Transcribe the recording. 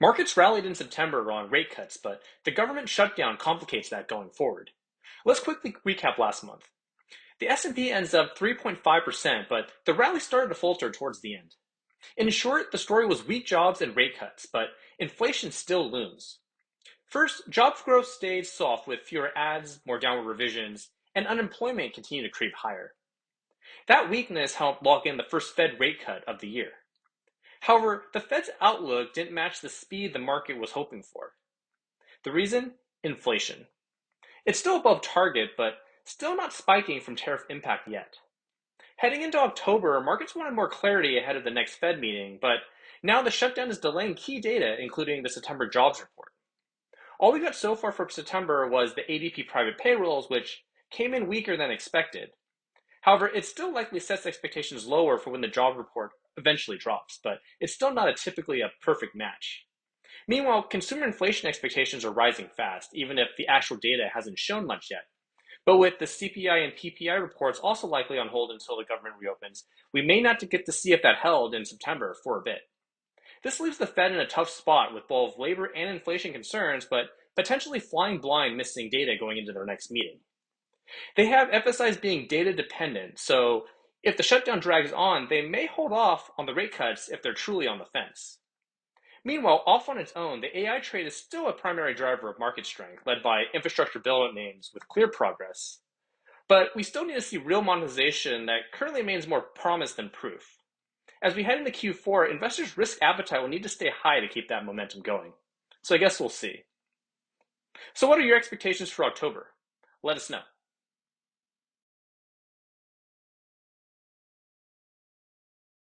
Markets rallied in September on rate cuts, but the government shutdown complicates that going forward. Let's quickly recap last month. The S&P ends up 3.5%, but the rally started to falter towards the end. In short, the story was weak jobs and rate cuts, but inflation still looms. First, jobs growth stayed soft with fewer ads, more downward revisions, and unemployment continued to creep higher. That weakness helped lock in the first Fed rate cut of the year. However, the Fed's outlook didn't match the speed the market was hoping for. The reason? Inflation. It's still above target, but still not spiking from tariff impact yet. Heading into October, markets wanted more clarity ahead of the next Fed meeting, but now the shutdown is delaying key data, including the September jobs report. All we got so far for September was the ADP private payrolls, which came in weaker than expected. However, it still likely sets expectations lower for when the job report eventually drops, but it's still not typically a perfect match. Meanwhile, consumer inflation expectations are rising fast, even if the actual data hasn't shown much yet. But with the CPI and PPI reports also likely on hold until the government reopens, we may not get to see if that held in September for a bit. This leaves the Fed in a tough spot with both labor and inflation concerns, but potentially flying blind missing data going into their next meeting. They have emphasized being data dependent, so if the shutdown drags on, they may hold off on the rate cuts if they're truly on the fence. Meanwhile, off on its own, the AI trade is still a primary driver of market strength, led by infrastructure build names with clear progress. But we still need to see real monetization that currently remains more promise than proof. As we head into Q4, investors' risk appetite will need to stay high to keep that momentum going. So I guess we'll see. So what are your expectations for October? Let us know.